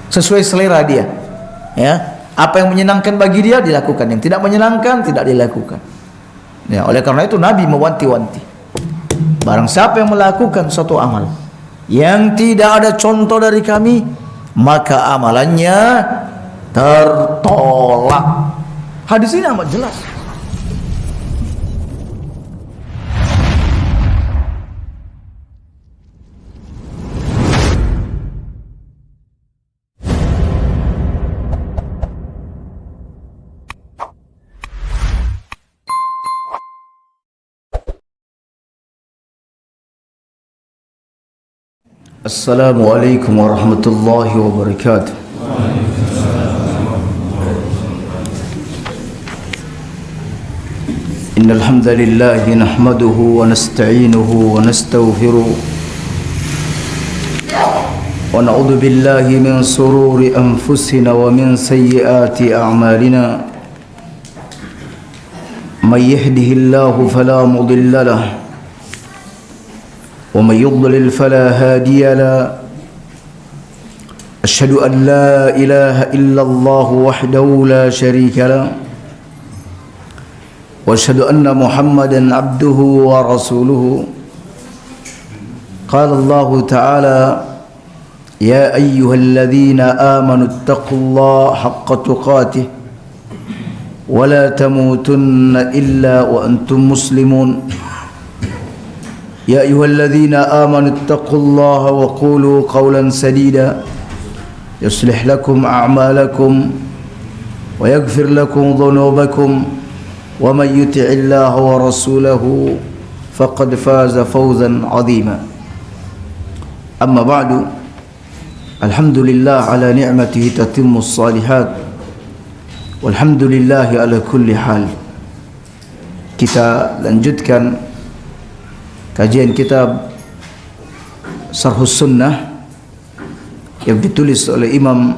sesuai selera dia. Ya, apa yang menyenangkan bagi dia dilakukan, yang tidak menyenangkan tidak dilakukan. Ya, oleh karena itu Nabi mewanti-wanti, barang siapa yang melakukan suatu amal yang tidak ada contoh dari kami, maka amalannya tertolak. Hadis ini amat jelas. Assalamualaikum warahmatullahi wabarakatuh. Innal hamdalillah nahmaduhu wa nasta'inuhu wa nastaghfiruh wa na'udzu billahi min sururi anfusina wa min sayyiati a'malina. May yahdihillahu fala mudilla lahu ومن يضلل فلا هادي له. أشهد أن لا إله إلا الله وحده لا شريك له وأشهد أن محمدا عبده ورسوله. قال الله تعالى يا أيها الذين آمنوا اتقوا الله حق تقاته ولا تموتن إلا وأنتم مسلمون. يا أيها الذين آمنوا اتقوا الله وقولوا قولا سديدا يصلح لكم أعمالكم ويغفر لكم ذنوبكم ومن يطع الله ورسوله فقد فاز فوزا عظيما. أما بعد، الحمد لله على نعمته تتم الصالحات والحمد لله على كل حال. Kita lanjutkan kajian kitab Syarhus Sunnah yang ditulis oleh Imam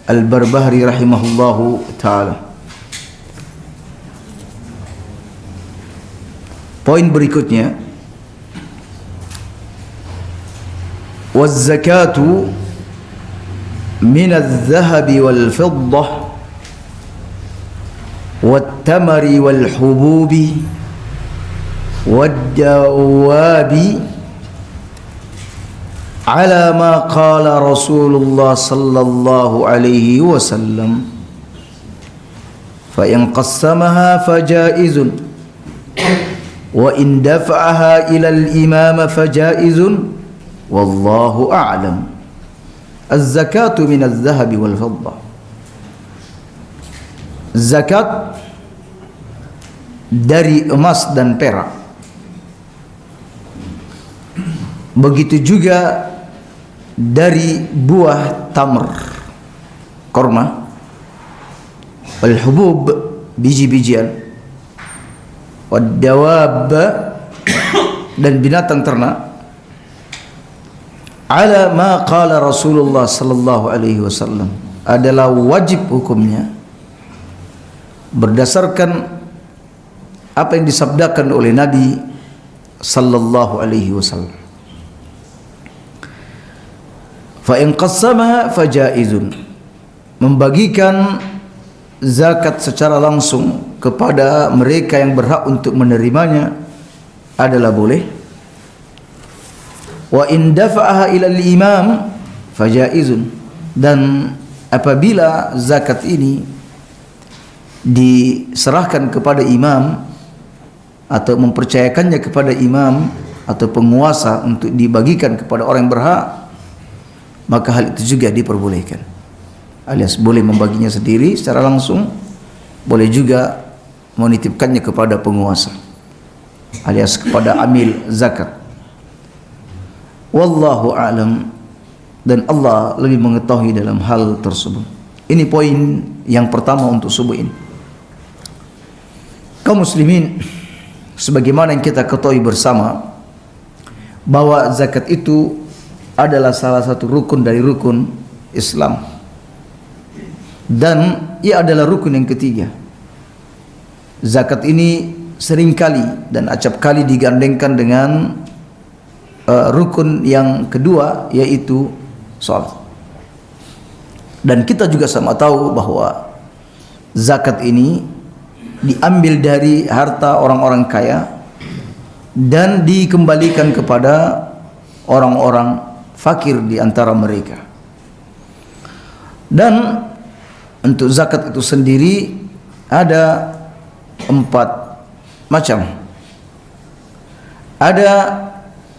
Al-Barbahari rahimahullahu ta'ala. Poin berikutnya, waz-zakatu min adh-dhahabi wal-fiddah wat-tamari wal-hububi والدواب على ما قال رسول الله صلى الله عليه وسلم فإن قسمها فجائز وإن دفعها إلى الإمام فجائز والله أعلم. الزكاة من الذهب والفضة. Zakat dari emas dan perak. Begitu juga dari buah tamr, korma, al-hubub, biji-bijian, wad-dawab, dan binatang ternak, ala ma qala Rasulullah sallallahu alaihi wasallam, adalah wajib hukumnya berdasarkan apa yang disabdakan oleh Nabi sallallahu alaihi wasallam. Fa in qassamaha fajaizun, membagikan zakat secara langsung kepada mereka yang berhak untuk menerimanya adalah boleh. Wa in dafa'aha ila al-imam fajaizun, dan apabila zakat ini diserahkan kepada imam atau mempercayakannya kepada imam atau penguasa untuk dibagikan kepada orang yang berhak, maka hal itu juga diperbolehkan. Alias boleh membaginya sendiri secara langsung, boleh juga menitipkannya kepada penguasa alias kepada amil zakat. Wallahu a'lam, dan Allah lebih mengetahui dalam hal tersebut. Ini poin yang pertama untuk subuh ini. Kaum muslimin, sebagaimana yang kita ketahui bersama bahwa zakat itu adalah salah satu rukun dari rukun Islam, dan ia adalah rukun yang ketiga. Zakat ini seringkali dan acap kali digandengkan dengan rukun yang kedua, yaitu salat. Dan kita juga sama tahu bahwa zakat ini diambil dari harta orang-orang kaya dan dikembalikan kepada orang-orang fakir di antara mereka. Dan untuk zakat itu sendiri ada 4 macam. Ada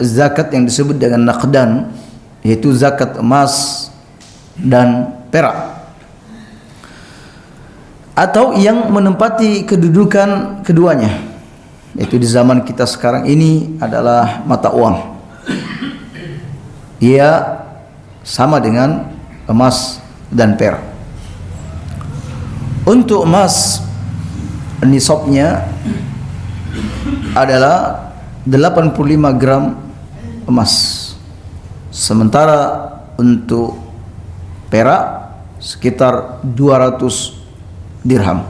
zakat yang disebut dengan naqdan, yaitu zakat emas dan perak, atau yang menempati kedudukan keduanya, yaitu di zaman kita sekarang ini adalah mata uang. Ia sama dengan emas dan perak. Untuk emas, nisabnya adalah 85 gram emas, sementara untuk perak sekitar 200 dirham.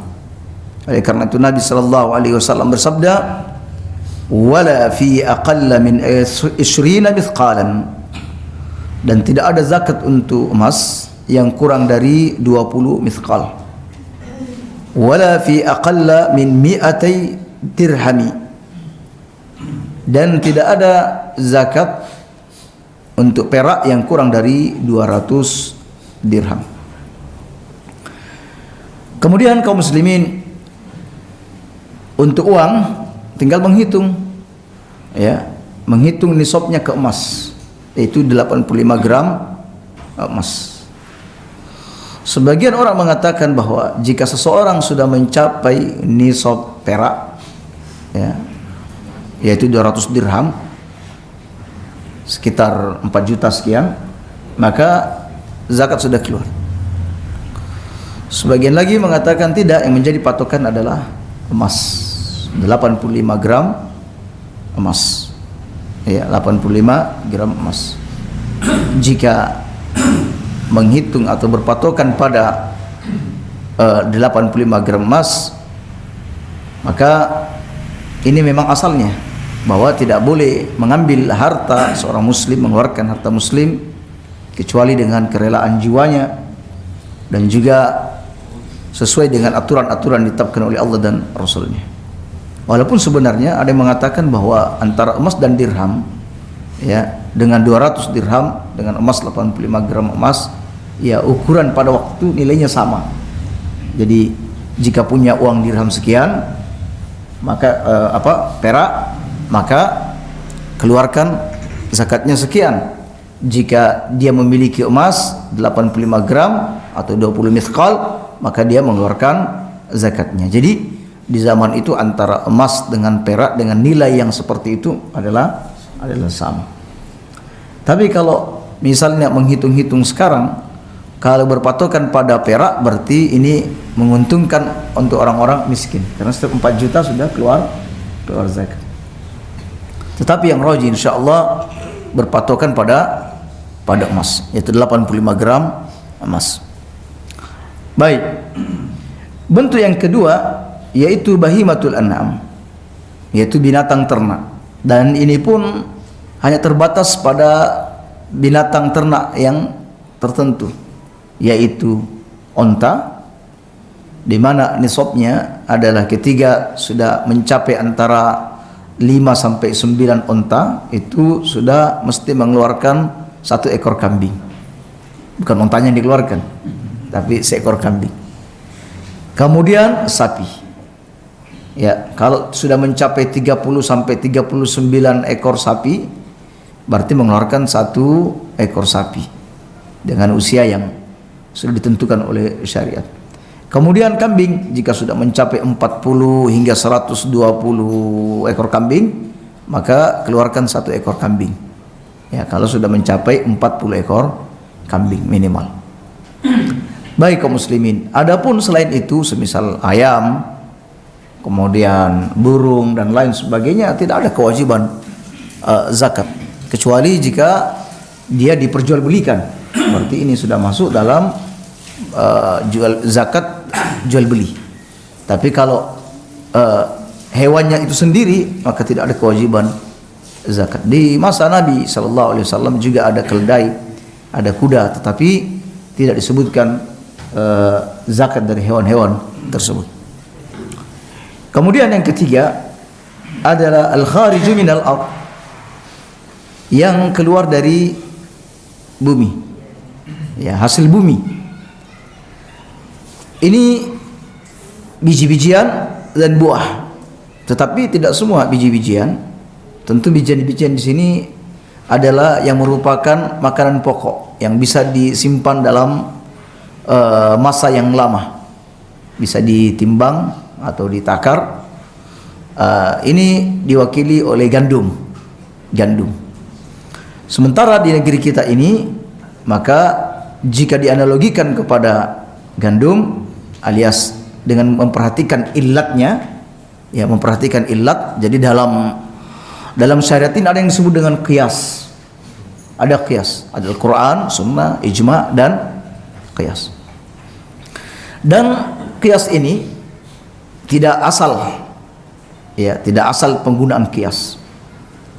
Oleh karena itu Nabi sallallahu alaihi wasallam bersabda, "Wala fi aqalla min 20 mithqalan." Dan tidak ada zakat untuk emas yang kurang dari 20 mithqal. Wala fi aqalla min 200 dirhami. Dan tidak ada zakat untuk perak yang kurang dari 200 dirham. Kemudian kaum muslimin, untuk uang tinggal menghitung, ya, menghitung nisabnya ke emas, yaitu 85 gram emas. Sebagian orang mengatakan bahwa jika seseorang sudah mencapai nisab perak, ya, yaitu 200 dirham, sekitar 4 juta sekian, maka zakat sudah keluar. Sebagian lagi mengatakan tidak, yang menjadi patokan adalah emas, 85 gram emas, ya, 85 gram emas. Jika menghitung atau berpatokan pada 85 gram emas, maka ini memang asalnya bahwa tidak boleh mengambil harta seorang muslim, mengeluarkan harta muslim kecuali dengan kerelaan jiwanya dan juga sesuai dengan aturan-aturan ditetapkan oleh Allah dan Rasulnya. Walaupun sebenarnya ada yang mengatakan bahwa antara emas dan dirham, ya, dengan 200 dirham dengan emas 85 gram emas, ya, ukuran pada waktu nilainya sama. Jadi jika punya uang dirham sekian, maka perak, maka keluarkan zakatnya sekian. Jika dia memiliki emas 85 gram atau 20 mithqal, maka dia mengeluarkan zakatnya. Jadi di zaman itu antara emas dengan perak dengan nilai yang seperti itu adalah sama. Tapi kalau misalnya menghitung-hitung sekarang, kalau berpatokan pada perak, berarti ini menguntungkan untuk orang-orang miskin, karena setiap 4 juta sudah keluar zakat. Tetapi yang rajih insyaallah berpatokan pada emas, yaitu 85 gram emas. Baik. Bentuk yang kedua yaitu bahimatul an'am, yaitu binatang ternak. Dan ini pun hanya terbatas pada binatang ternak yang tertentu, yaitu onta, di mana nisabnya adalah ketika sudah mencapai antara 5 sampai 9 onta, itu sudah mesti mengeluarkan 1 ekor kambing. Bukan ontanya yang dikeluarkan, tapi seekor kambing. Kemudian sapi. Ya, kalau sudah mencapai 30 sampai 39 ekor sapi, berarti mengeluarkan 1 ekor sapi dengan usia yang sudah ditentukan oleh syariat. Kemudian kambing, jika sudah mencapai 40 hingga 120 ekor kambing, maka keluarkan 1 ekor kambing. Ya, kalau sudah mencapai 40 ekor kambing minimal. Baik kaum muslimin, adapun selain itu semisal ayam, kemudian burung dan lain sebagainya, tidak ada kewajiban zakat, kecuali jika dia diperjualbelikan. Berarti ini sudah masuk dalam zakat jual beli. Tapi kalau hewannya itu sendiri, maka tidak ada kewajiban zakat. Di masa Nabi sallallahu alaihi wasallam juga ada keledai, ada kuda, tetapi tidak disebutkan zakat dari hewan-hewan tersebut. Kemudian yang ketiga adalah al-khariju minal ard, yang keluar dari bumi, ya, hasil bumi. Ini biji-bijian dan buah, tetapi tidak semua biji-bijian. Tentu biji-bijian di sini adalah yang merupakan makanan pokok yang bisa disimpan dalam masa yang lama, bisa ditimbang atau ditakar. Ini diwakili oleh gandum. Sementara di negeri kita ini, maka jika dianalogikan kepada gandum, alias dengan memperhatikan illatnya, ya, memperhatikan illat. Jadi dalam syariat ini ada yang disebut dengan qiyas. Ada qiyas, ada Al-Quran, Sunnah, Ijma' dan qiyas. Dan qiyas ini tidak asal, ya, tidak asal penggunaan qiyas.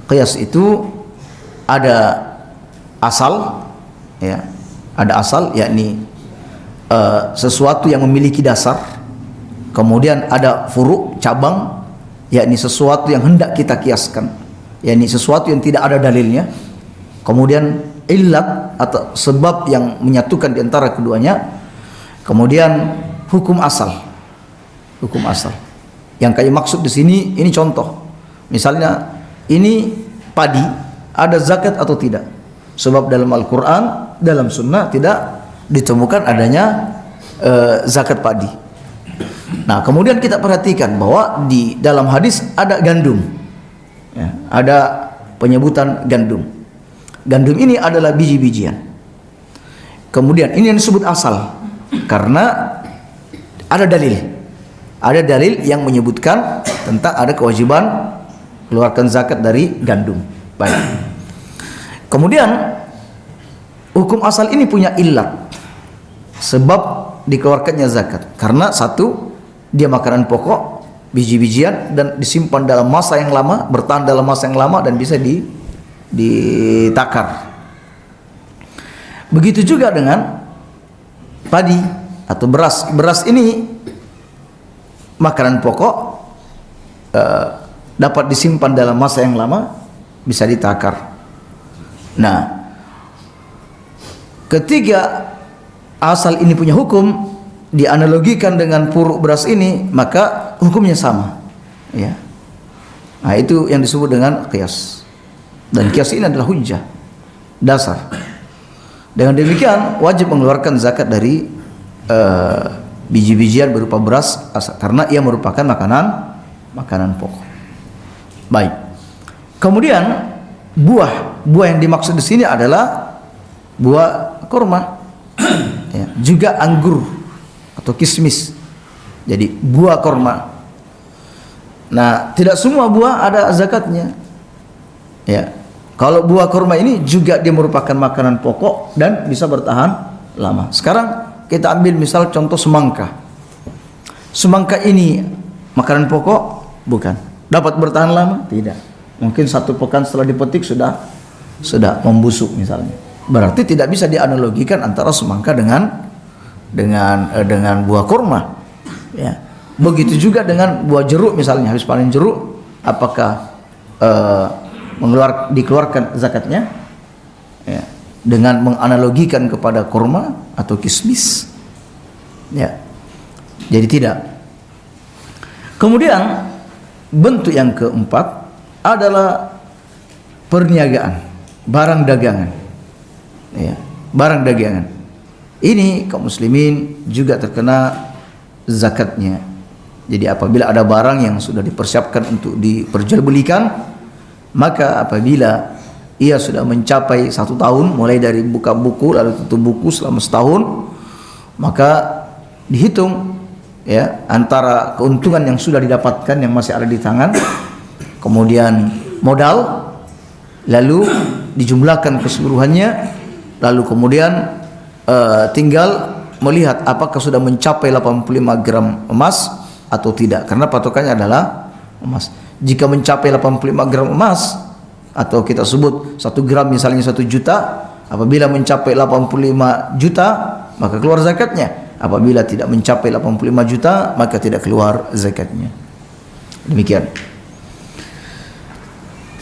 Qiyas itu ada asal, ya, ada asal, yakni sesuatu yang memiliki dasar. Kemudian ada furu', cabang, yakni sesuatu yang hendak kita kiaskan, yakni sesuatu yang tidak ada dalilnya. Kemudian illat atau sebab yang menyatukan di antara keduanya. Kemudian hukum asal. Yang kayak maksud di sini, ini contoh. Misalnya ini padi, ada zakat atau tidak? Sebab dalam Al-Quran, dalam Sunnah tidak ditemukan adanya zakat padi. Nah, kemudian kita perhatikan bahwa di dalam hadis ada gandum, ya, ada penyebutan gandum. Gandum ini adalah biji-bijian. Kemudian ini yang disebut asal karena ada dalil yang menyebutkan tentang ada kewajiban keluarkan zakat dari gandum. Baik. Kemudian hukum asal ini punya illat, sebab dikeluarkannya zakat. Karena satu, dia makanan pokok, biji-bijian, dan disimpan dalam masa yang lama, bertahan dalam masa yang lama, dan bisa ditakar. Begitu juga dengan padi atau beras. Beras ini makanan pokok, dapat disimpan dalam masa yang lama, bisa ditakar. Nah, ketiga asal ini punya hukum, dianalogikan dengan puruk beras ini, maka hukumnya sama, ya. Nah, itu yang disebut dengan qiyas. Dan qiyas ini adalah hujjah, dasar. Dengan demikian wajib mengeluarkan zakat dari biji-bijian berupa beras karena ia merupakan makanan pokok. Baik. Kemudian buah yang dimaksud di sini adalah buah kurma, ya, juga anggur atau kismis. Jadi buah kurma. Nah, tidak semua buah ada zakatnya, ya. Kalau buah kurma ini juga dia merupakan makanan pokok dan bisa bertahan lama. Sekarang kita ambil misal contoh semangka. Semangka ini makanan pokok? Bukan. Dapat bertahan lama? Tidak. Mungkin 1 pekan setelah dipetik sudah membusuk misalnya. Berarti tidak bisa dianalogikan antara semangka dengan buah kurma, ya. Begitu juga dengan buah jeruk misalnya, habis panen jeruk, apakah dikeluarkan zakatnya, ya, dengan menganalogikan kepada kurma atau kismis, ya. Jadi tidak. Kemudian bentuk yang keempat adalah perniagaan, barang dagangan, ya, barang dagangan. Ini kaum muslimin juga terkena zakatnya. Jadi apabila ada barang yang sudah dipersiapkan untuk diperjualbelikan, maka apabila ia sudah mencapai 1 tahun, mulai dari buka buku lalu tutup buku selama setahun, maka dihitung, ya, antara keuntungan yang sudah didapatkan yang masih ada di tangan, kemudian modal, lalu dijumlahkan keseluruhannya, lalu kemudian tinggal melihat apakah sudah mencapai 85 gram emas atau tidak, karena patokannya adalah emas. Jika mencapai 85 gram emas, atau kita sebut 1 gram misalnya 1 juta, apabila mencapai 85 juta maka keluar zakatnya. Apabila tidak mencapai 85 juta, maka tidak keluar zakatnya. Demikian.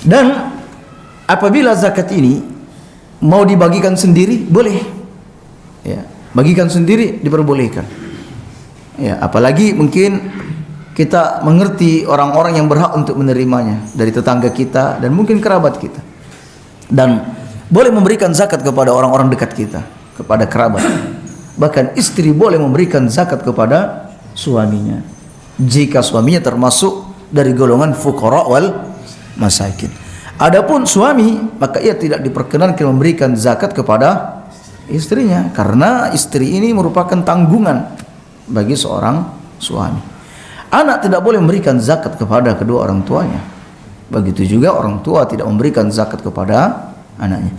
Dan apabila zakat ini mau dibagikan sendiri, boleh. Ya, bagikan sendiri diperbolehkan. Ya, apalagi mungkin kita mengerti orang-orang yang berhak untuk menerimanya dari tetangga kita dan mungkin kerabat kita. Dan boleh memberikan zakat kepada orang-orang dekat kita, kepada kerabat. Bahkan istri boleh memberikan zakat kepada suaminya jika suaminya termasuk dari golongan fuqara wal masakin. Adapun suami, maka ia tidak diperkenankan memberikan zakat kepada istrinya, karena istri ini merupakan tanggungan bagi seorang suami. Anak tidak boleh memberikan zakat kepada kedua orang tuanya. Begitu juga orang tua tidak memberikan zakat kepada anaknya.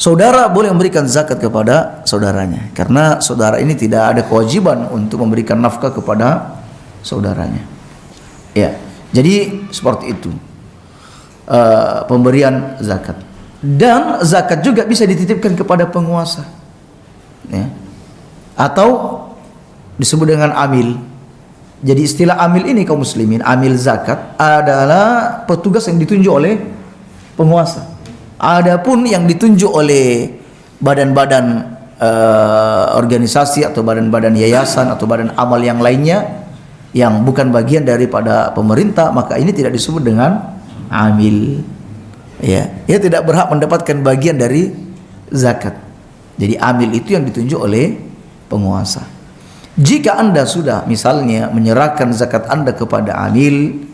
Saudara boleh memberikan zakat kepada saudaranya, karena saudara ini tidak ada kewajiban untuk memberikan nafkah kepada saudaranya. Ya, jadi seperti itu pemberian zakat. Dan zakat juga bisa dititipkan kepada penguasa, ya, atau disebut dengan amil. Jadi istilah amil ini kaum muslimin, amil zakat adalah petugas yang ditunjuk oleh penguasa. Adapun yang ditunjuk oleh badan-badan organisasi atau badan-badan yayasan atau badan amal yang lainnya yang bukan bagian daripada pemerintah, maka ini tidak disebut dengan amil. Ya, ia tidak berhak mendapatkan bagian dari zakat. Jadi amil itu yang ditunjuk oleh penguasa. Jika Anda sudah misalnya menyerahkan zakat Anda kepada amil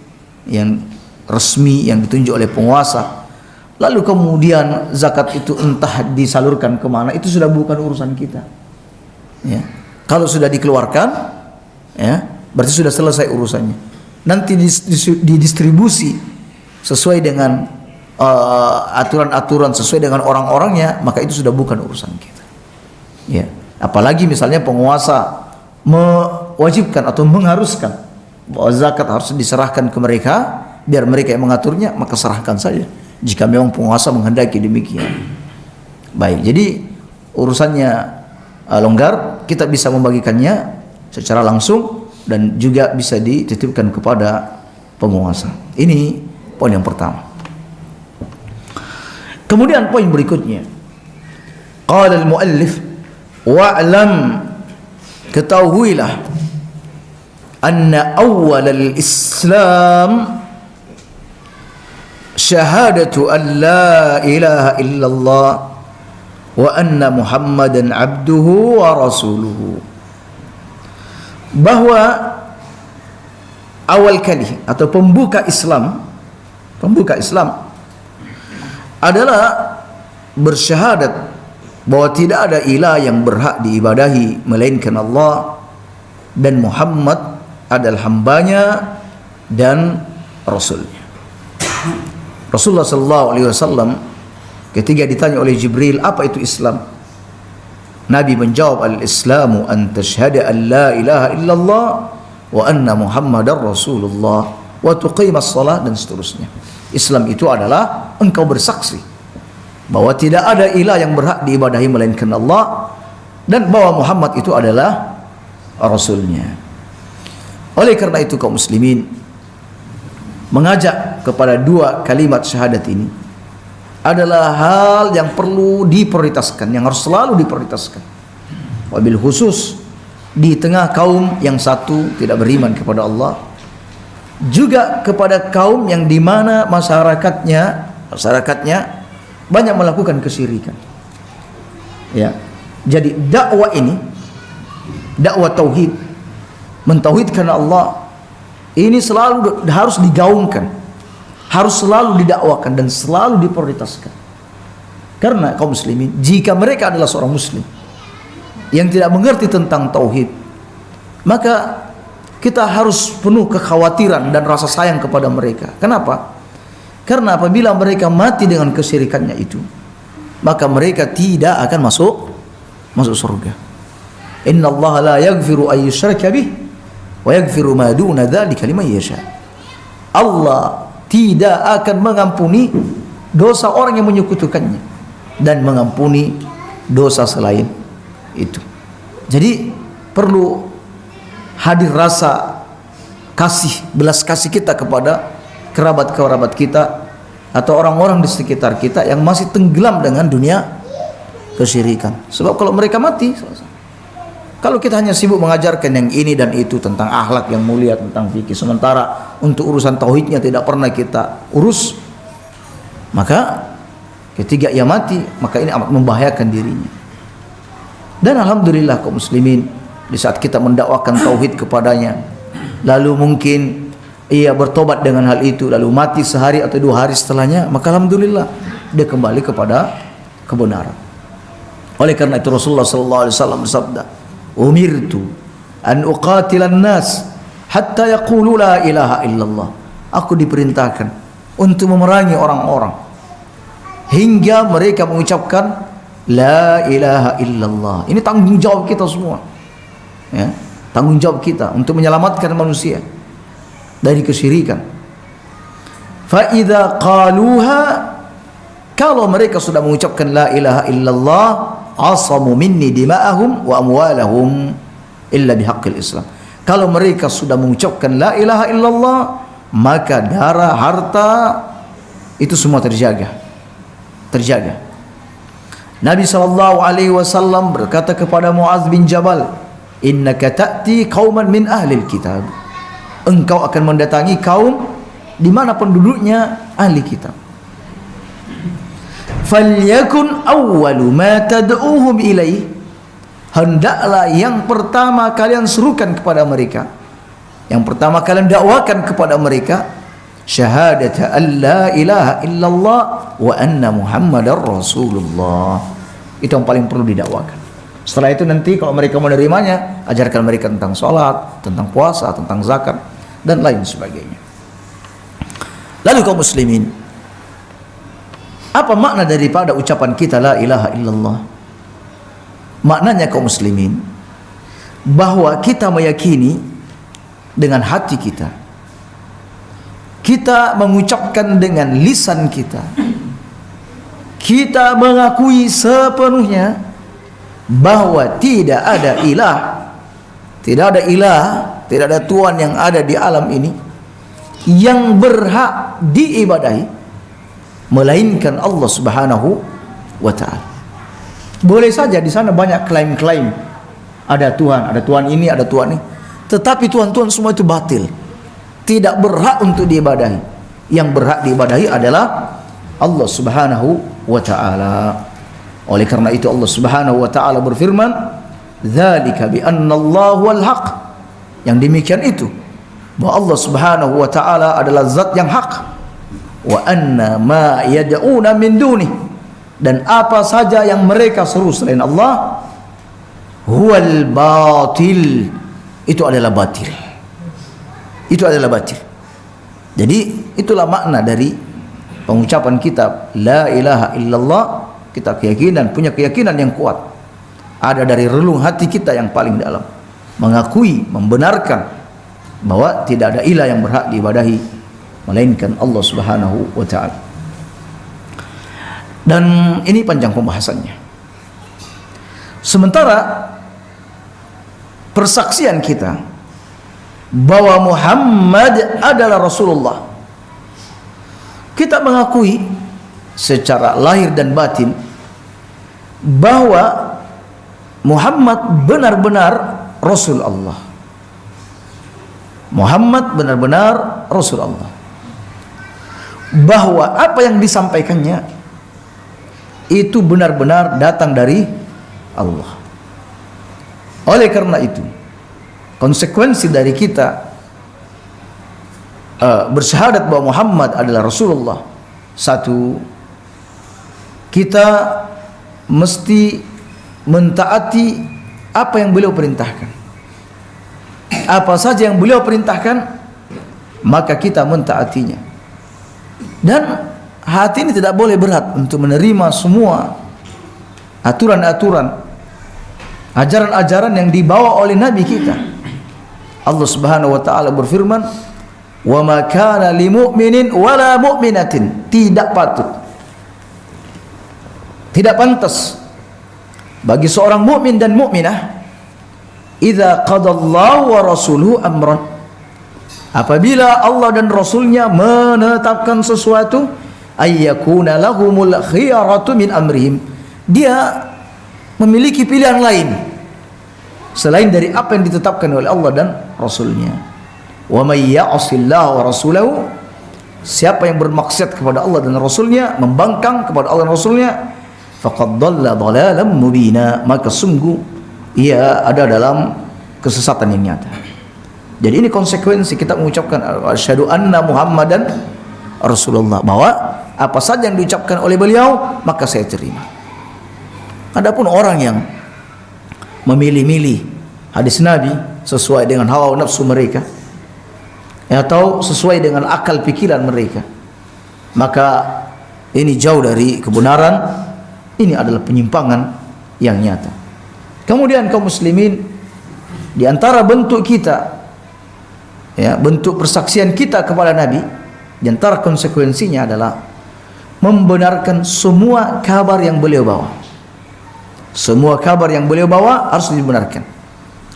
yang resmi yang ditunjuk oleh penguasa, lalu kemudian zakat itu entah disalurkan kemana, itu sudah bukan urusan kita. Ya. Kalau sudah dikeluarkan, ya, berarti sudah selesai urusannya. Nanti didistribusi sesuai dengan aturan-aturan, sesuai dengan orang-orangnya, maka itu sudah bukan urusan kita. Ya. Apalagi misalnya penguasa mewajibkan atau mengharuskan bahwa zakat harus diserahkan ke mereka, biar mereka yang mengaturnya, maka serahkan saja. Jika memang penguasa menghendaki demikian. Baik, jadi urusannya longgar, kita bisa membagikannya secara langsung dan juga bisa dititipkan kepada penguasa. Ini poin yang pertama. Kemudian poin berikutnya, qala al-muallif wa'lam, ketahuilah, anna awwal al-islam syahadatu an la ilaha illallah wa anna muhammadan abduhu wa rasuluhu. Bahwa awal kali atau pembuka Islam adalah bersyahadat bahwa tidak ada ilah yang berhak diibadahi melainkan Allah, dan Muhammad adalah hambanya dan rasulnya. Rasulullah SAW ketika ditanya oleh Jibril, apa itu Islam? Nabi menjawab, al-Islamu an tashhada an la ilaha illallah wa anna Muhammadar Rasulullah wa tuqimas salat, dan seterusnya. Islam itu adalah engkau bersaksi bahwa tidak ada ilah yang berhak diibadahi melainkan Allah, dan bahwa Muhammad itu adalah Rasulnya. Oleh karena itu kaum muslimin, mengajak kepada dua kalimat syahadat ini adalah hal yang perlu diprioritaskan, yang harus selalu diprioritaskan. Wabil khusus di tengah kaum yang satu tidak beriman kepada Allah, juga kepada kaum yang di mana masyarakatnya banyak melakukan kesyirikan. Ya. Jadi dakwah ini, dakwah tauhid, mentauhidkan Allah, ini selalu harus digaungkan, harus selalu didakwakan dan selalu diprioritaskan. Karena kaum muslimin, jika mereka adalah seorang muslim yang tidak mengerti tentang tauhid, maka kita harus penuh kekhawatiran dan rasa sayang kepada mereka. Kenapa? Karena apabila mereka mati dengan kesyirikannya itu, maka mereka tidak akan masuk surga. Inna Allah la yaghfiru an yushraka bih wa yaghfiru ma duna dzalika liman yasha. Allah tidak akan mengampuni dosa orang yang menyekutukannya dan mengampuni dosa selain itu. Jadi perlu hadir rasa kasih, belas kasih kita kepada kerabat-kerabat kita atau orang-orang di sekitar kita yang masih tenggelam dengan dunia kesyirikan. Sebab kalau mereka mati, kalau kita hanya sibuk mengajarkan yang ini dan itu tentang akhlak yang mulia, tentang fikih, sementara untuk urusan tauhidnya tidak pernah kita urus, maka ketika ia mati, maka ini amat membahayakan dirinya. Dan alhamdulillah kaum muslimin, di saat kita mendakwakan tauhid kepadanya, lalu mungkin ia bertobat dengan hal itu, lalu mati sehari atau 2 hari setelahnya, maka alhamdulillah dia kembali kepada kebenaran. Oleh karena itu Rasulullah sallallahu alaihi wasallam bersabda, "Umirtu an uqatilan nas hatta yaqulu la ilaha illallah." Aku diperintahkan untuk memerangi orang-orang hingga mereka mengucapkan la ilaha illallah. Ini tanggung jawab kita semua, ya, tanggung jawab kita untuk menyelamatkan manusia dari kesyirikan. Fa idza qaluha, kalau mereka sudah mengucapkan la ilaha illallah, asamu minni dima'ahum wa amwalahum illa bihaqqil Islam. Kalau mereka sudah mengucapkan la ilaha illallah, maka darah, harta itu semua terjaga. Nabi SAW berkata kepada Muaz bin Jabal, "Innaka ta'ti qauman min ahlil kitab." Engkau akan mendatangi kaum di mana penduduknya ahli kitab. "Falyakun awwalu ma tad'uhum ilaih." Hendaklah yang pertama kalian serukan kepada mereka, yang pertama kalian dakwakan kepada mereka, syahadat an la ilaha illallah wa anna muhammadar rasulullah. Itu yang paling perlu didakwakan. Setelah itu nanti kalau mereka menerimanya, ajarkan mereka tentang sholat, tentang puasa, tentang zakat, dan lain sebagainya. Lalu kaum muslimin, apa makna daripada ucapan kita la ilaha illallah? Maknanya kaum muslimin, bahwa kita meyakini dengan hati kita, kita mengucapkan dengan lisan kita, kita mengakui sepenuhnya bahwa tidak ada ilah, tidak ada Tuhan yang ada di alam ini yang berhak diibadahi melainkan Allah Subhanahu wa ta'ala. Boleh saja di sana banyak klaim-klaim ada Tuhan ini, ada Tuhan ini, tetapi Tuhan-Tuhan semua itu batil, tidak berhak untuk diibadahi. Yang berhak diibadahi adalah Allah Subhanahu wa ta'ala. Oleh karena itu Allah Subhanahu wa ta'ala berfirman, "Dzalika bi anna Allah wal haq." Yang demikian itu bahwa Allah Subhanahu wa ta'ala adalah zat yang hak, wa anna ma yad'una min dunih, dan apa saja yang mereka seru selain Allah, huwal batil, itu adalah batil. Itu adalah batil. Jadi itulah makna dari pengucapan kita la ilaha illallah. Kita punya keyakinan yang kuat, ada dari relung hati kita yang paling dalam, mengakui, membenarkan bahwa tidak ada ilah yang berhak diibadahi melainkan Allah Subhanahu wa ta'ala. Dan ini panjang pembahasannya. Sementara persaksian kita bahwa Muhammad adalah Rasulullah, kita mengakui secara lahir dan batin bahwa Muhammad benar-benar Rasul Allah. Muhammad benar-benar Rasul Allah. Bahwa apa yang disampaikannya itu benar-benar datang dari Allah. Oleh karena itu, konsekuensi dari kita bersyahadat bahwa Muhammad adalah Rasulullah, satu, kita mesti mentaati apa yang beliau perintahkan. Apa saja yang beliau perintahkan, maka kita mentaatinya. Dan hati ini tidak boleh berat untuk menerima semua aturan-aturan, ajaran-ajaran yang dibawa oleh Nabi kita. Allah Subhanahu wa ta'ala berfirman, "Wa ma kana li mu'minin wala mu'minatin." Tidak patut, tidak pantas bagi seorang mukmin dan mukminah idza qadallahu wa rasuluhu amran, apabila Allah dan Rasulnya menetapkan sesuatu, ayyakuna lahumul khiyaratu min amrihim, dia memiliki pilihan lain selain dari apa yang ditetapkan oleh Allah dan Rasulnya. Wa may ya'sillaha wa rasulahu, siapa yang bermaksiat kepada Allah dan Rasulnya, membangkang kepada Allah dan Rasulnya, faqad dhalla dhalalan mubina, maka sungguh ia ada dalam kesesatan yang nyata. Jadi ini konsekuensi kita mengucapkan asyhadu anna Muhammadan Rasulullah, bahwa apa saja yang diucapkan oleh beliau maka saya terima. Adapun orang yang memilih-milih hadis Nabi sesuai dengan hawa nafsu mereka, atau sesuai dengan akal pikiran mereka, maka ini jauh dari kebenaran. Ini adalah penyimpangan yang nyata. Kemudian kaum muslimin, di antara bentuk kita, ya, bentuk persaksian kita kepada Nabi, di antara konsekuensinya adalah membenarkan semua kabar yang beliau bawa. Semua kabar yang beliau bawa harus dibenarkan,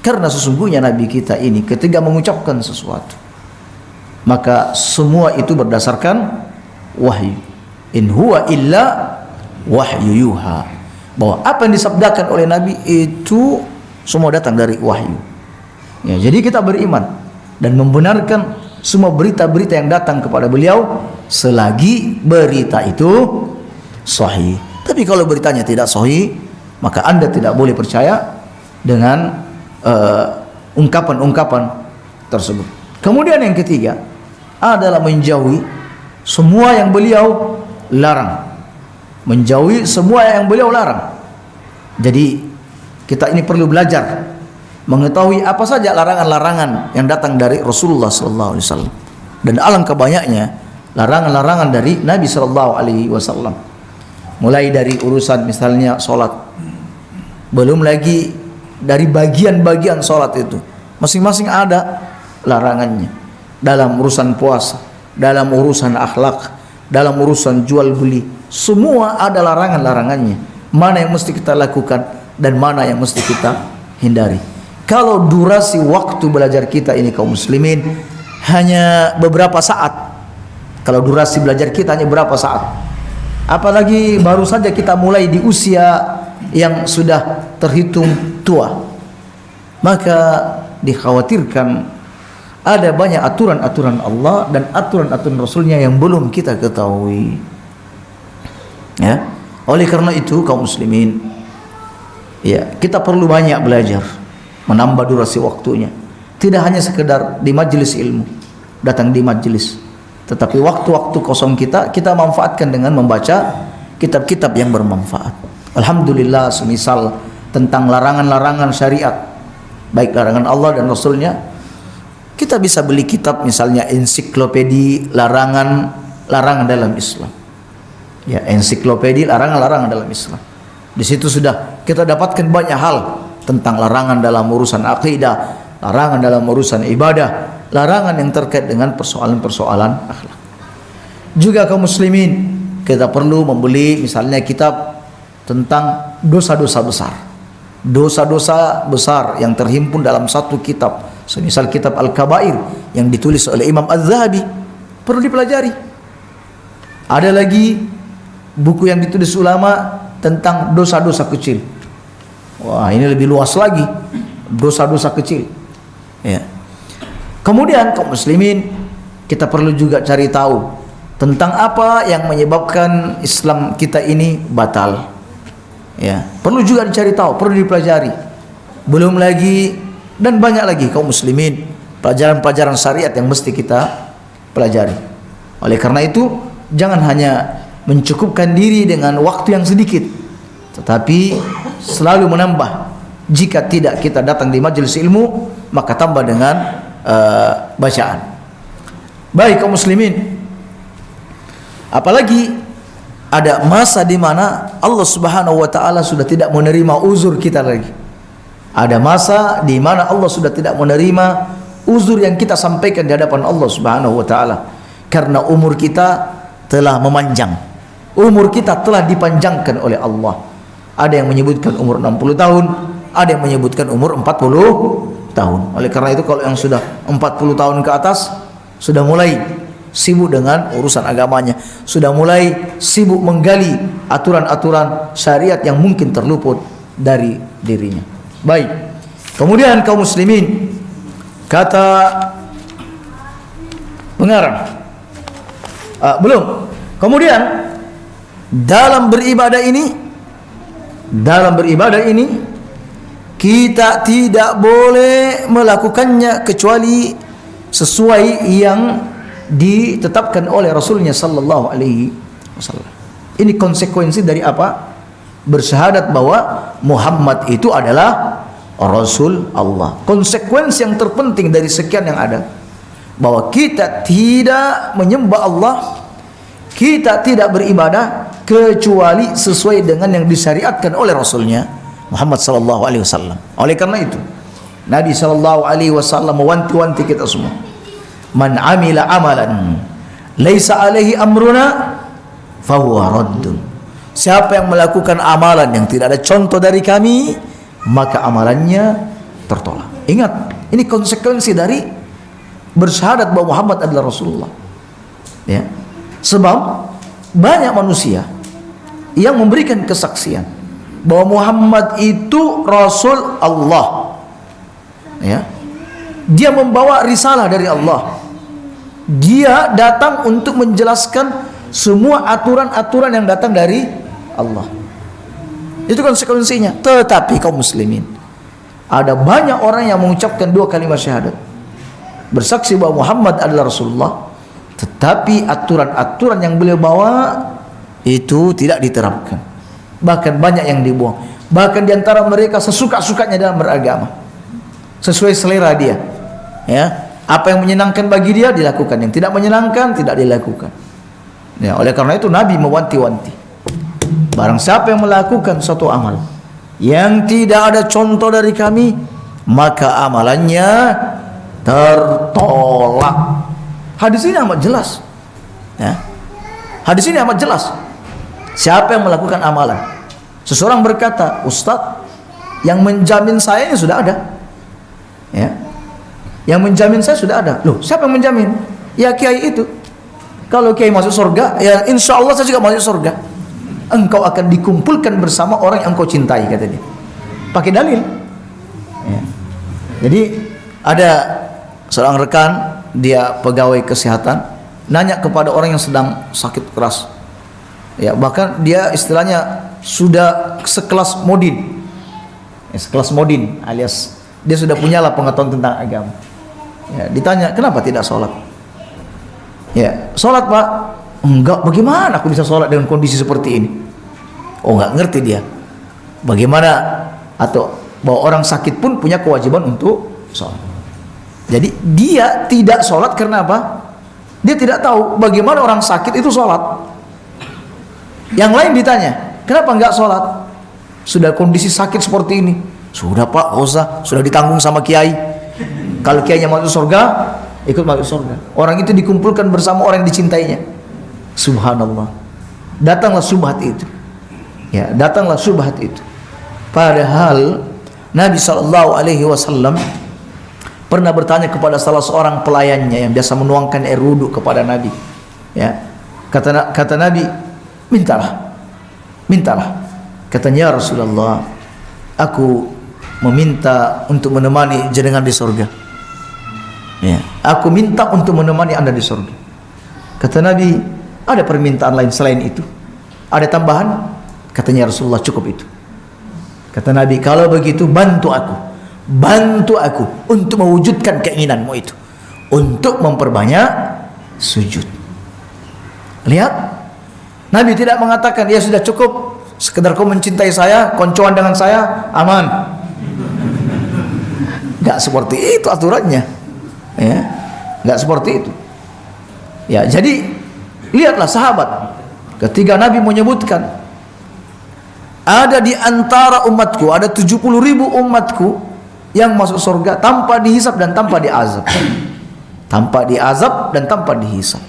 karena sesungguhnya Nabi kita ini ketika mengucapkan sesuatu, maka semua itu berdasarkan wahyu. In huwa illa wahyu yuha, bahwa apa yang disabdakan oleh Nabi itu semua datang dari wahyu. Ya, jadi kita beriman dan membenarkan semua berita-berita yang datang kepada beliau selagi berita itu sahih. Tapi kalau beritanya tidak sahih, maka Anda tidak boleh percaya dengan ungkapan-ungkapan tersebut. Kemudian yang ketiga adalah menjauhi semua yang beliau larang. Menjauhi semua yang beliau larang. Jadi kita ini perlu belajar mengetahui apa saja larangan-larangan yang datang dari Rasulullah SAW, dan alangkah banyaknya larangan-larangan dari Nabi SAW. Mulai dari urusan misalnya sholat, belum lagi dari bagian-bagian sholat itu masing-masing ada larangannya. Dalam urusan puasa, dalam urusan akhlak, dalam urusan jual beli, semua ada larangan-larangannya. Mana yang mesti kita lakukan dan mana yang mesti kita hindari. Kalau durasi waktu belajar kita ini kaum muslimin hanya beberapa saat, kalau durasi belajar kita hanya beberapa saat, apalagi baru saja kita mulai di usia yang sudah terhitung tua, maka dikhawatirkan ada banyak aturan-aturan Allah dan aturan-aturan Rasulnya yang belum kita ketahui. Ya, oleh karena itu kaum muslimin, ya, kita perlu banyak belajar, menambah durasi waktunya. Tidak hanya sekedar di majelis ilmu, datang di majelis, tetapi waktu-waktu kosong kita manfaatkan dengan membaca kitab-kitab yang bermanfaat. Alhamdulillah, semisal tentang larangan-larangan syariat, baik larangan Allah dan Rasulnya, kita bisa beli kitab misalnya ensiklopedi larangan dalam Islam. Ya, ensiklopedi larangan dalam Islam. Di situ sudah kita dapatkan banyak hal tentang larangan dalam urusan akidah, larangan dalam urusan ibadah, larangan yang terkait dengan persoalan-persoalan akhlak. Juga kaum muslimin, kita perlu membeli misalnya kitab tentang dosa-dosa besar. Dosa-dosa besar yang terhimpun dalam satu kitab, semisal kitab Al-Kabair yang ditulis oleh Imam Az-Zahabi, perlu dipelajari. Ada lagi buku yang ditulis ulama tentang dosa-dosa kecil. Wah, ini lebih luas lagi, dosa-dosa kecil. Ya. Kemudian kaum muslimin, kita perlu juga cari tahu tentang apa yang menyebabkan Islam kita ini batal. Ya, perlu juga dicari tahu, perlu dipelajari. Belum lagi dan banyak lagi kaum muslimin, pelajaran-pelajaran syariat yang mesti kita pelajari. Oleh karena itu, jangan hanya mencukupkan diri dengan waktu yang sedikit, tetapi selalu menambah. Jika tidak kita datang di majelis ilmu, maka tambah dengan bacaan. Baik kaum muslimin, apalagi ada masa di mana Allah Subhanahu wa taala sudah tidak menerima uzur kita lagi. Ada masa di mana Allah sudah tidak menerima uzur yang kita sampaikan di hadapan Allah Subhanahu wa taala, karena umur kita telah memanjang. Umur kita telah dipanjangkan oleh Allah. Ada yang menyebutkan umur 60 tahun, ada yang menyebutkan umur 40 tahun. Oleh karena itu kalau yang sudah 40 tahun ke atas sudah mulai sibuk dengan urusan agamanya, sudah mulai sibuk menggali aturan-aturan syariat yang mungkin terluput dari dirinya. Baik. Kemudian kaum muslimin, kata pengarang belum. Kemudian dalam beribadah ini kita tidak boleh melakukannya kecuali sesuai yang ditetapkan oleh Rasulnya sallallahu alaihi wasallam. Ini konsekuensi dari apa? Bersyahadat bahwa Muhammad itu adalah Rasul Allah. Konsekuensi yang terpenting dari sekian yang ada, bahwa kita tidak menyembah Allah, kita tidak beribadah kecuali sesuai dengan yang disyariatkan oleh Rasulnya Muhammad sallallahu alaihi wasallam. Oleh karena itu Nabi sallallahu alaihi wasallam mewanti-wanti kita semua, man amila amalan laisa alaihi amruna fahuwa raddun. Siapa yang melakukan amalan yang tidak ada contoh dari kami, maka amalannya tertolak. Ingat, ini konsekuensi dari bersyahadat bahwa Muhammad adalah Rasulullah. Ya. Sebab banyak manusia yang memberikan kesaksian bahwa Muhammad itu Rasul Allah. Ya. Dia membawa risalah dari Allah. Dia datang untuk menjelaskan semua aturan-aturan yang datang dari Allah. Itu konsekuensinya. Tetapi kaum muslimin, ada banyak orang yang mengucapkan dua kalimat syahadat, bersaksi bahwa Muhammad adalah Rasulullah, tetapi aturan-aturan yang beliau bawa itu tidak diterapkan. Bahkan banyak yang dibuang. Bahkan diantara mereka sesuka-sukanya dalam beragama, sesuai selera dia. Ya, apa yang menyenangkan bagi dia dilakukan, yang tidak menyenangkan tidak dilakukan. Ya, oleh karena itu Nabi mewanti-wanti, barang siapa yang melakukan suatu amal yang tidak ada contoh dari kami, maka amalannya tertolak. Hadis ini amat jelas. Ya. Hadis ini amat jelas. Siapa yang melakukan amalan? Seseorang berkata, Ustadz, yang menjamin saya ini sudah ada. Ya. Yang menjamin saya sudah ada. Loh, siapa yang menjamin? Ya kiai itu. Kalau kiai masuk surga, ya insya Allah saya juga masuk surga. Engkau akan dikumpulkan bersama orang yang engkau cintai, kata dia. Pakai dalil. Ya. Jadi ada seorang rekan, dia pegawai kesehatan, nanya kepada orang yang sedang sakit keras. Ya, bahkan dia istilahnya sudah sekelas modin. Ya, sekelas modin alias dia sudah punyalah pengetahuan tentang agama. Ya, ditanya, kenapa tidak sholat? Ya, sholat Pak. Enggak, bagaimana aku bisa sholat dengan kondisi seperti ini? Oh, enggak ngerti dia bagaimana, atau bahwa orang sakit pun punya kewajiban untuk sholat. Jadi dia tidak sholat karena apa? Dia tidak tahu bagaimana orang sakit itu sholat. Yang lain ditanya, kenapa enggak sholat? Sudah kondisi sakit seperti ini. Sudah Pak, usah, sudah ditanggung sama kiai. Kalau kiainya masuk surga, ikut masuk surga. Orang itu dikumpulkan bersama orang yang dicintainya. Subhanallah. Datanglah syubhat itu. Ya, datanglah syubhat itu. Padahal Nabi SAW pernah bertanya kepada salah seorang pelayannya yang biasa menuangkan air wudhu kepada Nabi. Ya, kata Nabi, mintalah. Katanya, ya Rasulullah, aku meminta untuk menemani jenengan di surga. Ya, aku minta untuk menemani Anda di surga. Kata Nabi, ada permintaan lain selain itu? Ada tambahan? Katanya, Rasulullah, cukup itu. Kata Nabi, kalau begitu bantu aku untuk mewujudkan keinginanmu itu, untuk memperbanyak sujud. Lihat, Nabi tidak mengatakan, ya sudah cukup, sekedar kau mencintai saya, koncoan dengan saya, aman. Gak seperti itu aturannya. Ya, gak seperti itu. Ya, jadi lihatlah sahabat, ketika Nabi menyebutkan ada di antara umatku, ada 70.000 umatku yang masuk surga tanpa dihisab dan tanpa diazab. Tanpa diazab dan tanpa dihisab.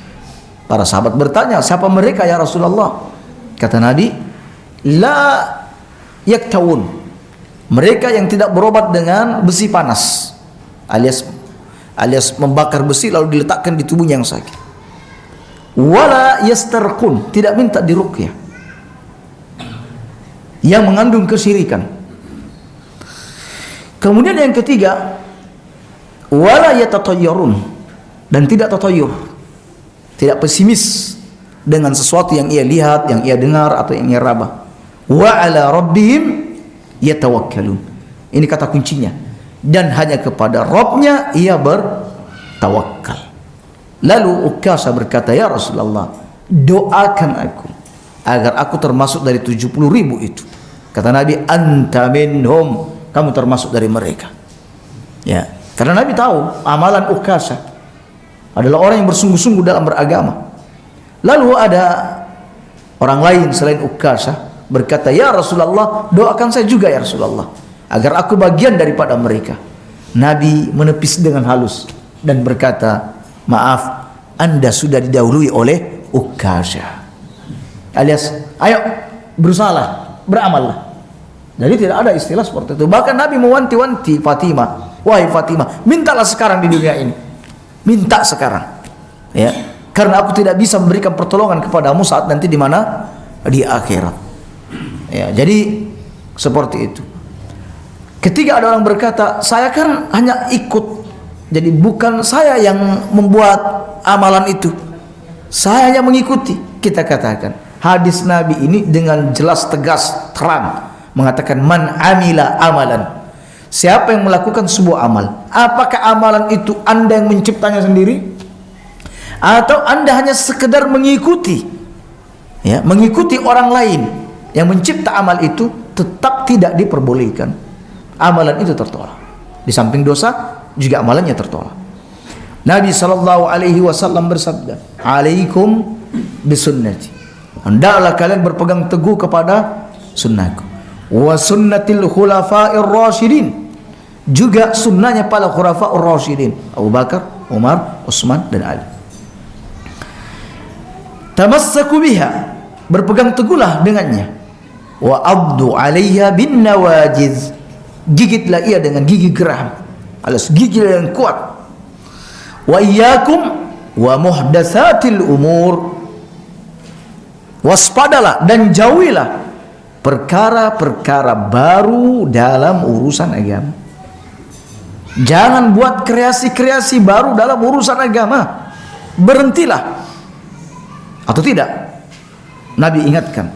Para sahabat bertanya, siapa mereka ya Rasulullah? Kata Nabi, la yaktawun, Mereka yang tidak berobat dengan besi panas, alias membakar besi lalu diletakkan di tubuhnya yang sakit. Wala yastarqun, tidak minta diruqyah, yang mengandung kesyirikan. Kemudian yang ketiga, wala yatatayyarun, dan tidak tatayyur, tidak pesimis dengan sesuatu yang ia lihat, yang ia dengar atau yang ia raba. Wa ala rabbihim yatawakkalun. Ini kata kuncinya. Dan hanya kepada Rabbnya ia bertawakal. Lalu Ukasha berkata, ya Rasulullah, doakan aku agar aku termasuk dari 70.000 itu. Kata Nabi, anta minhum, kamu termasuk dari mereka. Ya, karena Nabi tahu amalan Ukasha adalah orang yang bersungguh-sungguh dalam beragama. Lalu ada orang lain selain Ukasha berkata, ya Rasulullah, doakan saya juga ya Rasulullah, agar aku bagian daripada mereka. Nabi menepis dengan halus dan berkata, maaf, Anda sudah didahului oleh Ukasha. Alias, ayo berusahalah, beramallah. Jadi tidak ada istilah seperti itu. Bahkan Nabi mewanti-wanti Fatimah, wahai Fatimah, mintalah sekarang di dunia ini, minta sekarang, ya, karena aku tidak bisa memberikan pertolongan kepadamu saat nanti di mana, di akhirat. Ya, jadi seperti itu. Ketika ada orang berkata, saya kan hanya ikut, jadi bukan saya yang membuat amalan itu, saya hanya mengikuti. Kita katakan hadis Nabi ini dengan jelas, tegas, terang mengatakan, man amila amalan, siapa yang melakukan sebuah amal, apakah amalan itu Anda yang menciptanya sendiri atau Anda hanya sekedar mengikuti, ya, mengikuti orang lain yang mencipta amal itu, tetap tidak diperbolehkan. Amalan itu tertolak. Di samping dosa, juga amalannya tertolak. Nabi SAW bersabda, alaikum bisunnati, hendaklah kalian berpegang teguh kepada sunnahku, wa sunnatil khulafa'ir rasyidin, juga sunnahnya para khulafa'ur rasyidin, Abu Bakar, Umar, Utsman dan Ali. Tamassaku biha, berpegang teguhlah dengannya, wa abdu 'alaiha bin nawajiz, gigitlah ia dengan gigi geram, alias gigi yang kuat. Wa iyyakum wa muhdatsatil umur, waspadalah dan jauhilah perkara-perkara baru dalam urusan agama. Jangan buat kreasi-kreasi baru dalam urusan agama. Berhentilah. Atau tidak? Nabi ingatkan,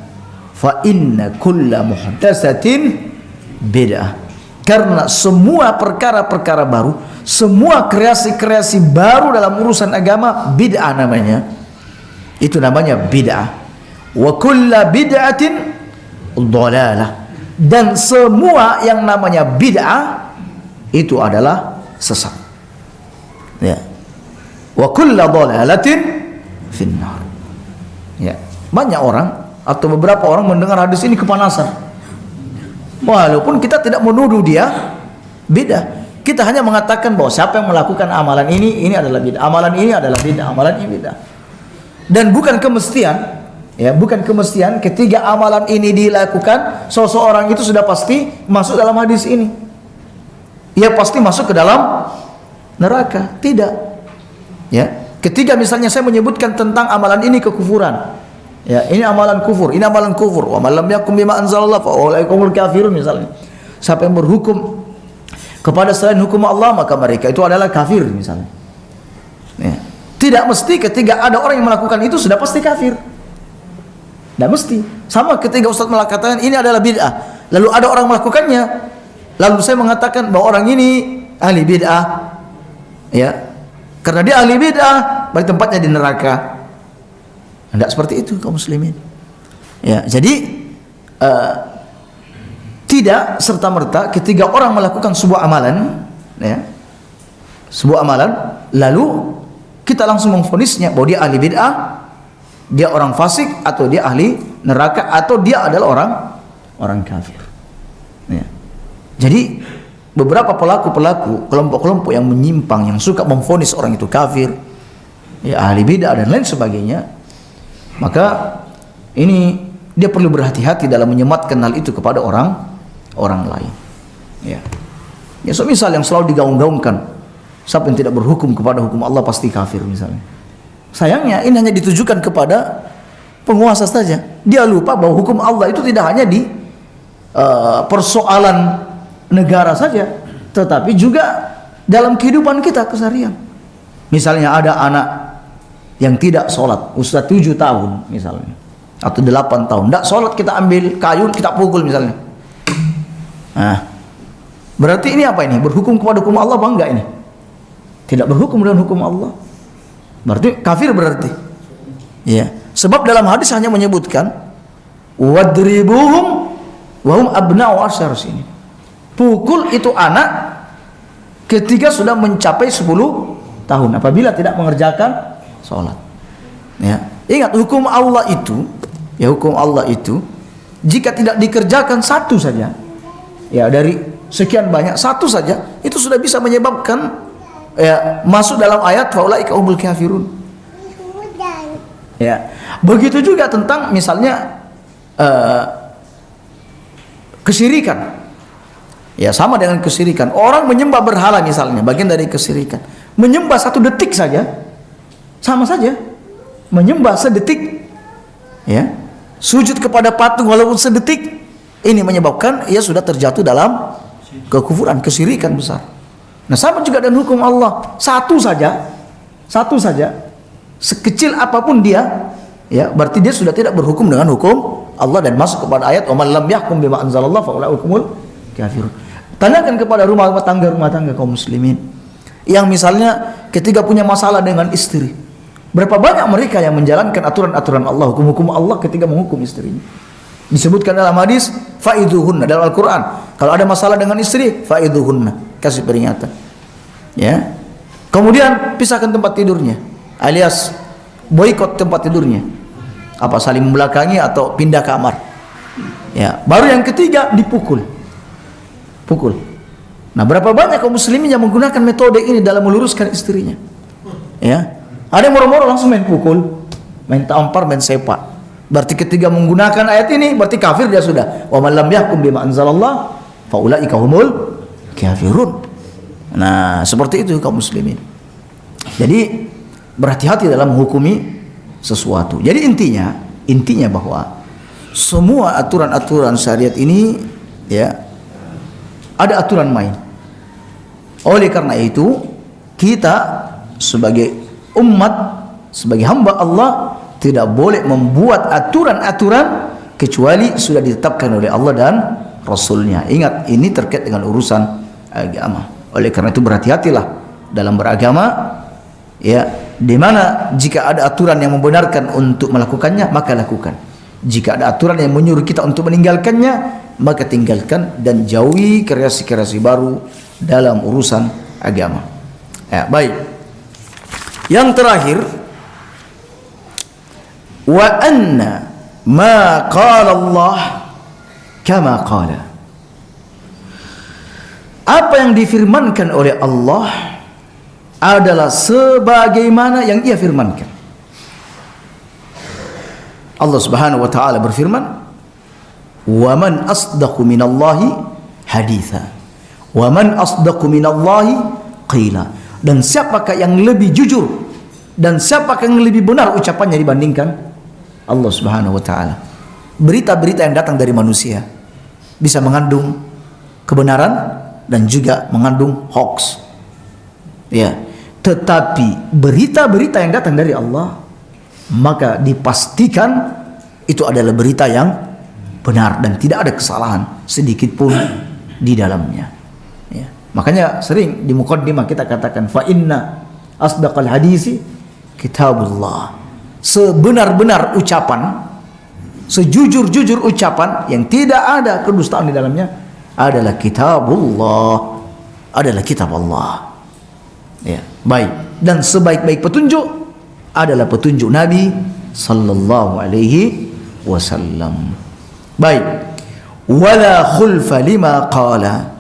fa inna kulla muhdatsatin bid'ah, karena semua perkara-perkara baru, semua kreasi-kreasi baru dalam urusan agama bid'ah namanya. Itu namanya bid'ah. Wa kulla bid'atin dhalalah, dan semua yang namanya bid'ah itu adalah sesat. Ya. Wa kulla dhalalatin finnar. Ya, banyak orang atau beberapa orang mendengar hadis ini kepanasan. Walaupun kita tidak menuduh dia bid'ah, kita hanya mengatakan bahwa siapa yang melakukan amalan ini adalah bid'ah, amalan ini adalah bid'ah, amalan ini bid'ah. Dan bukan kemestian, ya, bukan kemestian ketika amalan ini dilakukan seseorang itu sudah pasti masuk dalam hadis ini. Ia pasti masuk ke dalam neraka. Tidak. Ya. Ketika misalnya saya menyebutkan tentang amalan ini kekufuran, ya, ini amalan kufur, ini amalan kufur, wa man lam yakum bima anzalallah fa ulaikumul kafirun, misalnya, siapa yang berhukum kepada selain hukum Allah maka mereka itu adalah kafir, misalnya, ya. Tidak mesti ketika ada orang yang melakukan itu sudah pasti kafir. Tidak mesti. Sama ketika Ustaz mengatakan ini adalah bid'ah, lalu ada orang melakukannya, lalu saya mengatakan bahwa orang ini ahli bid'ah, ya, karena dia ahli bid'ah, berarti tempatnya di neraka. Tidak seperti itu kaum muslimin. Ya, jadi tidak serta-merta ketika orang melakukan sebuah amalan, ya, sebuah amalan, lalu kita langsung memvonisnya bahwa dia ahli bid'ah, dia orang fasik, atau dia ahli neraka, atau dia adalah orang kafir. Ya. Jadi beberapa pelaku-pelaku, kelompok-kelompok yang menyimpang, yang suka memvonis orang itu kafir, ya, ahli bid'ah dan lain sebagainya, maka ini dia perlu berhati-hati dalam menyematkan hal itu kepada orang lain. Ya. Ya, so misal yang selalu digaung-gaungkan, siapa yang tidak berhukum kepada hukum Allah pasti kafir misalnya. Sayangnya ini hanya ditujukan kepada penguasa saja. Dia lupa bahwa hukum Allah itu tidak hanya di persoalan negara saja, tetapi juga dalam kehidupan kita keseharian. Misalnya ada anak yang tidak sholat, usia 7 tahun misalnya, atau 8 tahun, tidak sholat, kita ambil kayu, kita pukul misalnya. Nah, berarti ini apa ini? Berhukum kepada hukum Allah apa enggak ini? Tidak berhukum dengan hukum Allah. Berarti kafir berarti. Ya, sebab dalam hadis hanya menyebutkan wadribuhum wa hum abna'u asyar sini. Pukul itu anak ketika sudah mencapai 10 tahun apabila tidak mengerjakan sholat. Ya, ingat hukum Allah itu, ya hukum Allah itu jika tidak dikerjakan satu saja, ya dari sekian banyak satu saja, itu sudah bisa menyebabkan ya masuk dalam ayat faulaika humul kafirun. Ya, begitu juga tentang misalnya kesyirikan. Ya, sama dengan kesyirikan. Orang menyembah berhala misalnya, bagian dari kesyirikan. Menyembah 1 detik saja, sama saja. Menyembah sedetik, ya, sujud kepada patung walaupun sedetik, ini menyebabkan ia sudah terjatuh dalam kekufuran, kesyirikan besar. Nah, sama juga dengan hukum Allah. Satu saja, sekecil apapun dia, ya, berarti dia sudah tidak berhukum dengan hukum Allah dan masuk kepada ayat wa man lam yahkum bima anzalallah fa ulaika humul kafirun. Tanyakan kepada rumah tangga kaum muslimin yang misalnya ketika punya masalah dengan istri, berapa banyak mereka yang menjalankan aturan-aturan Allah, hukum-hukum Allah ketika menghukum istrinya. Disebutkan dalam hadis faiduhunna dalam Al-Qur'an, kalau ada masalah dengan istri faiduhunna, kasih peringatan. Ya. Kemudian pisahkan tempat tidurnya, alias boikot tempat tidurnya. Apa saling membelakangi atau pindah kamar. Ya, baru yang ketiga dipukul. Pukul. Nah, berapa banyak kaum muslimin yang menggunakan metode ini dalam meluruskan istrinya? Ya. Ada yang moro-moro langsung main pukul, main tampar, main sepak. Berarti ketika menggunakan ayat ini berarti kafir dia sudah. Wa man lam yahkum bima anzalallah fa ulaika humul kafirun. Nah, seperti itu kaum muslimin. Jadi berhati-hati dalam menghukumi sesuatu. Jadi intinya bahwa semua aturan-aturan syariat ini, ya, ada aturan main. Oleh karena itu kita sebagai umat, sebagai hamba Allah tidak boleh membuat aturan-aturan kecuali sudah ditetapkan oleh Allah dan Rasulnya. Ingat, ini terkait dengan urusan agama. Oleh karena itu berhati-hatilah dalam beragama, ya, di mana jika ada aturan yang membenarkan untuk melakukannya maka lakukan. Jika ada aturan yang menyuruh kita untuk meninggalkannya maka tinggalkan dan jauhi kreasi-kreasi baru dalam urusan agama. Ya, baik. Yang terakhir, wa anna ma qala Allah kama qala. Apa yang difirmankan oleh Allah adalah sebagaimana yang ia firmankan. Allah Subhanahu wa taala berfirman, "Wa man asdaqu minallahi haditha. Wa man asdaqu minallahi qila." Dan siapakah yang lebih jujur dan siapakah yang lebih benar ucapannya dibandingkan Allah Subhanahu wa taala? Berita-berita yang datang dari manusia bisa mengandung kebenaran dan juga mengandung hoax. Ya, tetapi berita-berita yang datang dari Allah maka dipastikan itu adalah berita yang benar dan tidak ada kesalahan sedikit pun di dalamnya. Ya. Makanya sering di muqaddimah kita katakan fa inna asdaqal hadisi kitabullah. Sebenar-benar ucapan, sejujur-jujur ucapan yang tidak ada kedustaan di dalamnya adalah kitabullah, adalah kitab Allah. Ya, baik. Dan sebaik-baik petunjuk adalah petunjuk Nabi sallallahu alaihi wasallam. Baik. Wala khulfa lima qala.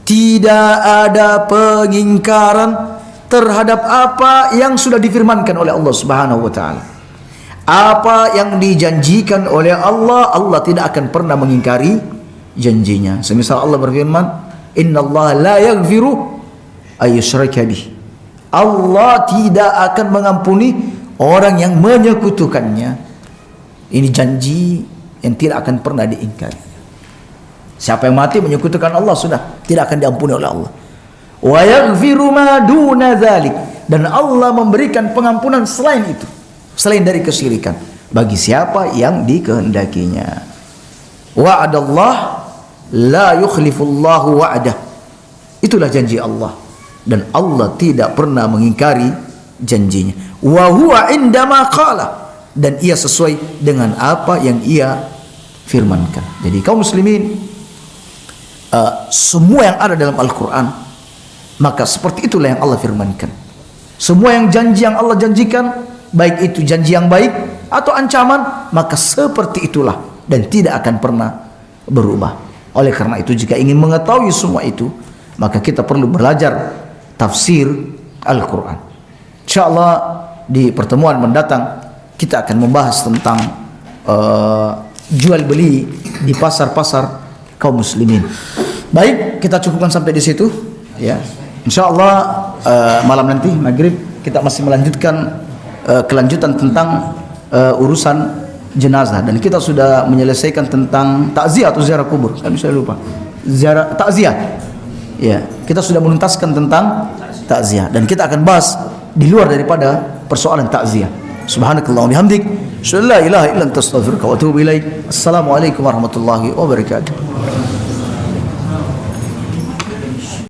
Tidak ada pengingkaran terhadap apa yang sudah difirmankan oleh Allah Subhanahu wa taala. Apa yang dijanjikan oleh Allah, Allah tidak akan pernah mengingkari janjinya. Semisal Allah berfirman, Innallaha la yaghfiru ayyushraka bih. Allah tidak akan mengampuni orang yang menyekutukannya. Ini janji yang tidak akan pernah diingkari. Siapa yang mati menyekutukan Allah, sudah tidak akan diampuni oleh Allah. Wa yaghfiru ma duna dzalik, dan Allah memberikan pengampunan selain itu, selain dari kesyirikan, bagi siapa yang dikehendakinya. Wa'adallah la yukhlifullahu wa'dah. Itulah janji Allah, dan Allah tidak pernah mengingkari janjinya. Wa huwa indama qala, dan ia sesuai dengan apa yang ia firmankan. Jadi kaum muslimin, semua yang ada dalam Al-Quran, maka seperti itulah yang Allah firmankan. Semua yang janji yang Allah janjikan, baik itu janji yang baik atau ancaman, maka seperti itulah dan tidak akan pernah berubah. Oleh karena itu, jika ingin mengetahui semua itu, maka kita perlu belajar tafsir Al-Quran. InsyaAllah di pertemuan mendatang kita akan membahas tentang jual beli di pasar-pasar kaum muslimin. Baik, kita cukupkan sampai di situ ya. InsyaAllah malam nanti maghrib kita masih melanjutkan kelanjutan tentang urusan jenazah, dan kita sudah menyelesaikan tentang takziah atau ziarah kubur. Saya lupa. Ziarah takziah. Ya, kita sudah menuntaskan tentang takziah, dan kita akan bahas di luar daripada persoalan takziah. Subhanakallahumma bihamdik, asyhadu an la ilaha illa anta astaghfiruka wa atubu ilaik. Assalamualaikum warahmatullahi wabarakatuh.